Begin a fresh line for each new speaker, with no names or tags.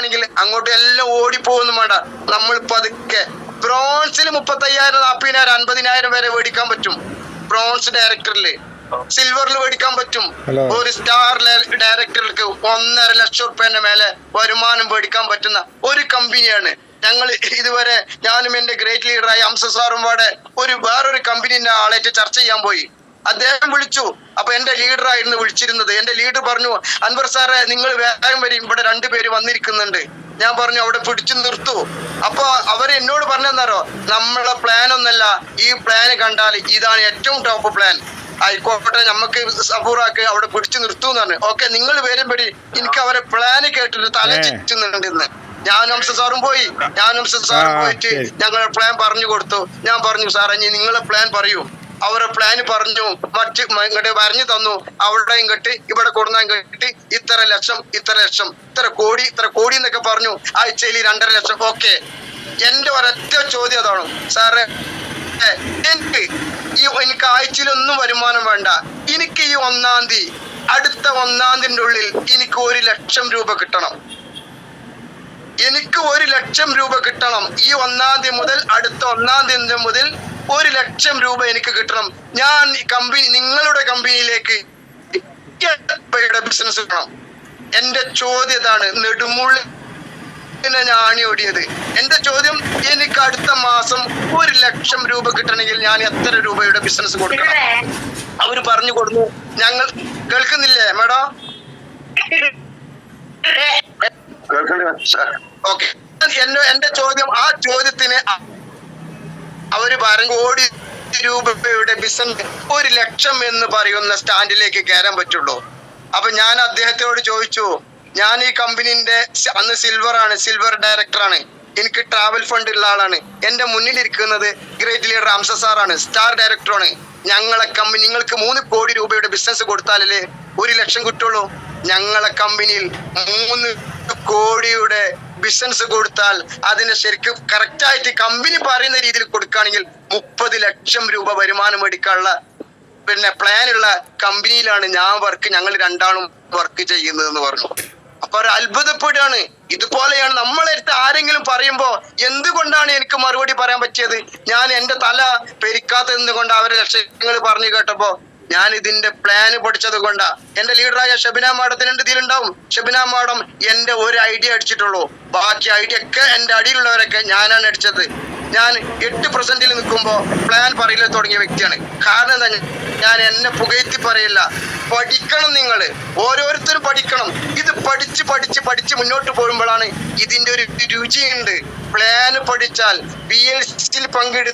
ണെങ്കിൽ അങ്ങോട്ട് എല്ലാം ഓടിപ്പോകുന്നു വേണ്ട. നമ്മൾ പതുക്കെ ബ്രോൺസിൽ 35,000 40,000 50,000 വരെ മേടിക്കാൻ പറ്റും. ബ്രോൺസ് ഡയറക്ടറില് സിൽവറിൽ മേടിക്കാൻ പറ്റും. ഒരു സ്റ്റാർ ഡയറക്ടർക്ക് 1.5 ലക്ഷം റുപ്യന്റെ മേലെ വരുമാനം മേടിക്കാൻ പറ്റുന്ന ഒരു കമ്പനിയാണ് ഞങ്ങൾ. ഇതുവരെ ഞാനും എന്റെ ഗ്രേറ്റ് ലീഡറായ ഹംസ സാറും പാടെ വേറൊരു കമ്പനിന്റെ ആളായിട്ട് ചർച്ച ചെയ്യാൻ പോയി. അദ്ദേഹം വിളിച്ചു. അപ്പൊ എന്റെ ലീഡറായിരുന്നു വിളിച്ചിരുന്നത്. എന്റെ ലീഡർ പറഞ്ഞു, അൻവർ സാറെ നിങ്ങൾ വേഗം വരും, ഇവിടെ 2 പേര് വന്നിരിക്കുന്നുണ്ട്. ഞാൻ പറഞ്ഞു അവിടെ പിടിച്ചു നിർത്തൂ. അപ്പൊ അവര് എന്നോട് പറഞ്ഞെന്നാരോ, നമ്മളെ പ്ലാൻ ഒന്നല്ല, ഈ പ്ലാൻ കണ്ടാൽ ഇതാണ് ഏറ്റവും ടോപ്പ് പ്ലാൻ, ആയിക്കോട്ടെ നമുക്ക് സബൂറാക്ക് അവിടെ പിടിച്ചു നിർത്തൂന്നാണ്. ഓക്കെ നിങ്ങൾ വരുമ്പടി എനിക്ക് അവരെ പ്ലാന് കേട്ടിട്ട് തല ചുറ്റുന്നുണ്ട് ഇന്ന്. ഞാനും ഹംസ സാറും പോയി. പോയിട്ട് ഞങ്ങളെ പ്ലാൻ പറഞ്ഞു കൊടുത്തു. ഞാൻ പറഞ്ഞു സാറേ ഇനി നിങ്ങളെ പ്ലാൻ പറയൂ. അവരെ പ്ലാന് പറഞ്ഞു, ഇങ്ങോട്ട് പറഞ്ഞു തന്നു. അവിടെ ഇങ്ങോട്ട് ഇവിടെ കൊടുന്ന ഇങ്ങോട്ട് ഇത്ര ലക്ഷം ഇത്ര കോടി എന്നൊക്കെ പറഞ്ഞു. ആഴ്ചയിൽ 2.5 ലക്ഷം. ഓക്കെ, എന്റെ ഒരൊറ്റ ചോദ്യം അതാണ് സാറേ, എനിക്ക് ആഴ്ചയിലൊന്നും വരുമാനം വേണ്ട. എനിക്ക് ഈ 1-ാം തീയതി അടുത്ത 1-ാം തീയതിന്റെ ഉള്ളിൽ എനിക്ക് 1 ലക്ഷം രൂപ കിട്ടണം. എനിക്ക് 1 ലക്ഷം രൂപ കിട്ടണം. ഈ 1-ാം തീയതി മുതൽ അടുത്ത 1-ാം തീയതി മുതൽ 1 ലക്ഷം രൂപ എനിക്ക് കിട്ടണം. ഞാൻ നിങ്ങളുടെ കമ്പനിയിലേക്ക് ബിസിനസ് കിട്ടണം. എന്റെ ചോദ്യം ഇതാണ്. നെടുമുള്ളിൽ ഞാണി ഓടിയത്. എന്റെ ചോദ്യം, എനിക്ക് അടുത്ത മാസം 1 ലക്ഷം രൂപ കിട്ടണമെങ്കിൽ ഞാൻ എത്ര രൂപയുടെ ബിസിനസ് കൊടുക്കണം? അവര് പറഞ്ഞു കൊടുത്തു. ഞങ്ങൾ കേൾക്കുന്നില്ലേ മാഡം? ഓക്കെ, എന്റെ ചോദ്യം, ആ ചോദ്യത്തിന് അവര് പറഞ്ഞു 1 കോടി രൂപയുടെ ബിസിനസ് 1 ലക്ഷം എന്ന് പറയുന്ന സ്റ്റാൻഡിലേക്ക് കയറാൻ പറ്റുള്ളൂ. അപ്പൊ ഞാൻ അദ്ദേഹത്തോട് ചോദിച്ചു, ഞാൻ ഈ കമ്പനിന്റെ അന്ന് സിൽവർ ഡയറക്ടറാണ്, എനിക്ക് ട്രാവൽ ഫണ്ട് ഉള്ള ആളാണ്. എന്റെ മുന്നിലിരിക്കുന്നത് ഗ്രേറ്റ് ലീഡർ ഹംസ സാറാണ്, സ്റ്റാർ ഡയറക്ടറാണ്. ഞങ്ങളെ കമ്പനി നിങ്ങൾക്ക് 3 കോടി രൂപയുടെ ബിസിനസ് കൊടുത്താലല്ലേ 1 ലക്ഷം കിട്ടുള്ളൂ. ഞങ്ങളെ കമ്പനിയിൽ 3 കോടിയുടെ ബിസിനസ് കൊടുത്താൽ അതിന് ശരിക്കും കറക്റ്റായിട്ട് കമ്പനി പറയുന്ന രീതിയിൽ കൊടുക്കുകയാണെങ്കിൽ 30 ലക്ഷം രൂപ വരുമാനം എടുക്കാനുള്ള പ്ലാനുള്ള കമ്പനിയിലാണ് ഞങ്ങൾ 2 വർക്ക് ചെയ്യുന്നത് എന്ന് പറഞ്ഞു. അപ്പൊ അവർ അത്ഭുതപ്പെടുകയാണ്. ഇതുപോലെയാണ് നമ്മളെടുത്ത് ആരെങ്കിലും പറയുമ്പോ എന്തുകൊണ്ടാണ് എനിക്ക് മറുപടി പറയാൻ പറ്റിയത്? ഞാൻ എന്റെ തല പെരിക്കാത്തത് കൊണ്ട് അവരെ ലക്ഷ്യങ്ങൾ പറഞ്ഞു കേട്ടപ്പോ ഞാൻ ഇതിന്റെ പ്ലാന് പഠിച്ചത് കൊണ്ടാ. എന്റെ ലീഡറായ ഷബിന മാഡത്തിന് ഇതിലുണ്ടാവും. ഷബിന മാഡം എന്റെ ഒരു ഐഡിയ അടിച്ചിട്ടുള്ളൂ, ബാക്കി ഐഡിയ ഒക്കെ എന്റെ അടിയിലുള്ളവരൊക്കെ ഞാനാണ് അടിച്ചത്. ഞാൻ 8% നിൽക്കുമ്പോ പ്ലാൻ പറയില്ല തുടങ്ങിയ വ്യക്തിയാണ്. കാരണം എന്താ, ഞാൻ എന്നെ പുകഴ്ത്തി പറയില്ല. പഠിക്കണം, നിങ്ങൾ ഓരോരുത്തരും പഠിക്കണം. ഇത് പഠിച്ച് മുന്നോട്ട് പോകുമ്പോഴാണ് ഇതിന്റെ ഒരു രുചിയുണ്ട്. പ്ലാന് പഠിച്ചാൽ PLC പങ്കെടുത്ത്